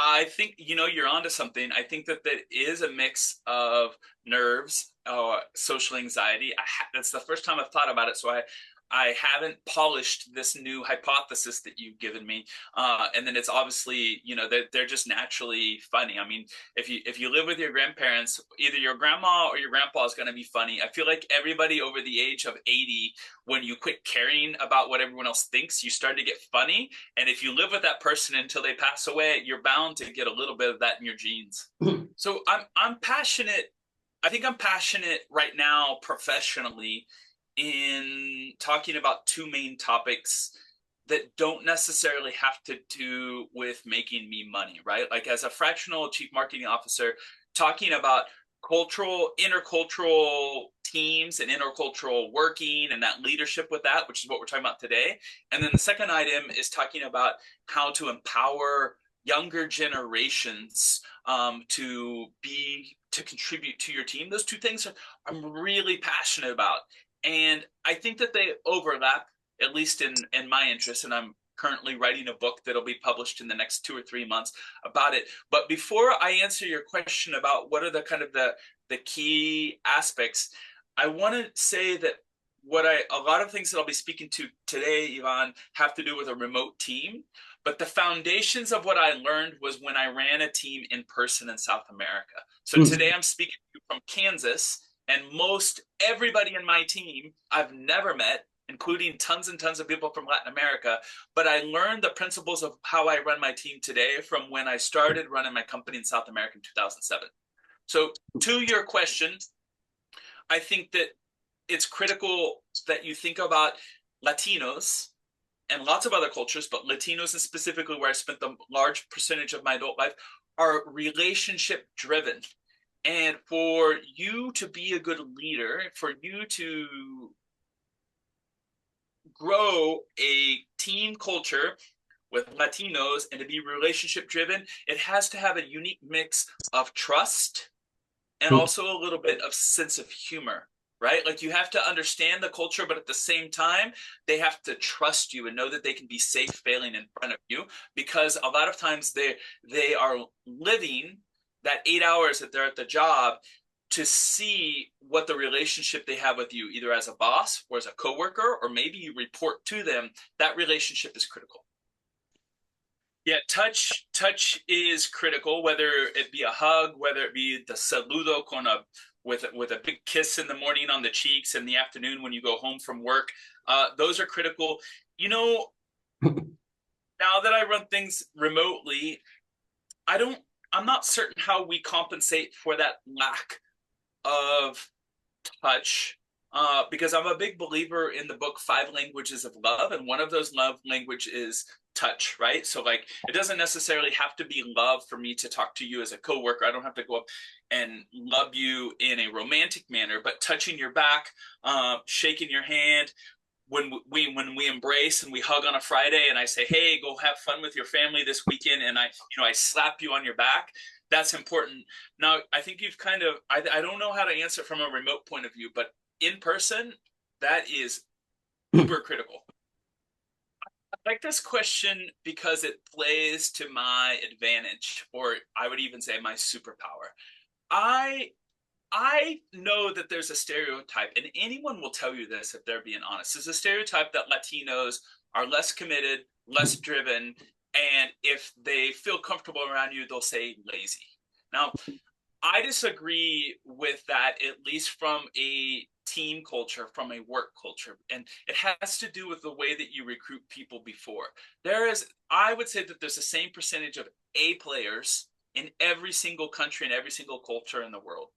I think you're onto something. I think that that is a mix of nerves, social anxiety. That's the first time I've thought about it, so I haven't polished this new hypothesis that you've given me. And then it's obviously, they're just naturally funny. I mean, if you live with your grandparents, either your grandma or your grandpa is going to be funny. I feel like everybody over the age of 80, when you quit caring about what everyone else thinks, you start to get funny. And if you live with that person until they pass away, you're bound to get a little bit of that in your genes. So I'm passionate. I think I'm passionate right now professionally in talking about two main topics that don't necessarily have to do with making me money, right? Like as a fractional chief marketing officer, talking about intercultural teams and intercultural working and that leadership with that, which is what we're talking about today. And then the second item is talking about how to empower younger generations to contribute to your team. Those two things I'm really passionate about. And I think that they overlap, at least in my interest. And I'm currently writing a book that'll be published in the next 2 or 3 months about it. But before I answer your question about what are the kind of the key aspects, I want to say that a lot of things that I'll be speaking to today, Ivan, have to do with a remote team. But the foundations of what I learned was when I ran a team in person in South America. So today I'm speaking to you from Kansas, and most everybody in my team I've never met, including tons and tons of people from Latin America. But I learned the principles of how I run my team today from when I started running my company in South America in 2007. So to your question, I think that it's critical that you think about Latinos and lots of other cultures, but Latinos and specifically where I spent the large percentage of my adult life, are relationship driven. And for you to be a good leader, for you to grow a team culture with Latinos and to be relationship driven, it has to have a unique mix of trust and also a little bit of sense of humor, right? Like you have to understand the culture, but at the same time, they have to trust you and know that they can be safe failing in front of you, because a lot of times they are living that 8 hours that they're at the job to see what the relationship they have with you, either as a boss or as a coworker, or maybe you report to them. That relationship is critical. Yeah, touch is critical, whether it be a hug, whether it be the saludo con a with a big kiss in the morning on the cheeks, in the afternoon when you go home from work. Those are critical. You know, now that I run things remotely, I'm not certain how we compensate for that lack of touch, because I'm a big believer in the book Five Languages of Love, and one of those love language is touch, right? So like it doesn't necessarily have to be love for me to talk to you as a coworker. I don't have to go up and love you in a romantic manner, but touching your back, shaking your hand, when we embrace and we hug on a Friday and I say, hey, go have fun with your family this weekend, and I slap you on your back, that's important. Now, I think you've kind of, I don't know how to answer it from a remote point of view, but in person, that is uber critical. I like this question because it plays to my advantage, or I would even say my superpower. I I know that there's a stereotype, and anyone will tell you this if they're being honest. There's a stereotype that Latinos are less committed, less driven, and if they feel comfortable around you, they'll say lazy. Now, I disagree with that, at least from a team culture, from a work culture. And it has to do with the way that you recruit people before. I would say that there's the same percentage of A players in every single country and every single culture in the world.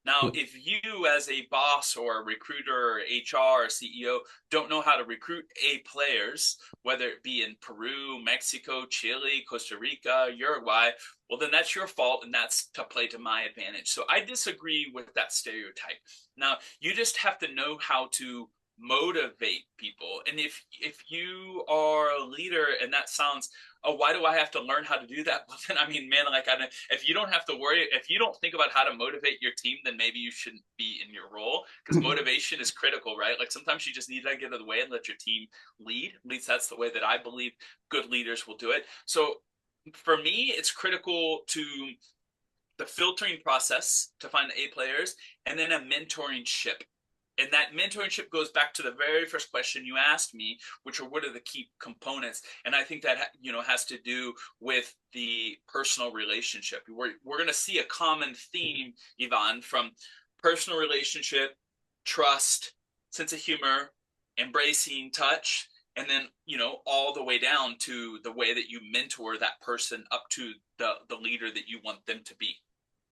Now, if you as a boss or a recruiter or HR or CEO don't know how to recruit A players, whether it be in Peru, Mexico, Chile, Costa Rica, Uruguay, well, then that's your fault, and that's to play to my advantage. So I disagree with that stereotype. Now, you just have to know how to motivate people. And if you are a leader and that sounds, oh, why do I have to learn how to do that? Well, then, I mean, man, like, if you don't have to worry, if you don't think about how to motivate your team, then maybe you shouldn't be in your role, because motivation is critical, right? Like sometimes you just need to get out of the way and let your team lead. At least that's the way that I believe good leaders will do it. So For me, it's critical to the filtering process to find the A players, and then a mentoring ship. And that mentorship goes back to the very first question you asked me, which are what are the key components. And I think that has to do with the personal relationship. We're going to see a common theme, Yvonne, from personal relationship, trust, sense of humor, embracing touch, and then all the way down to the way that you mentor that person up to the leader that you want them to be.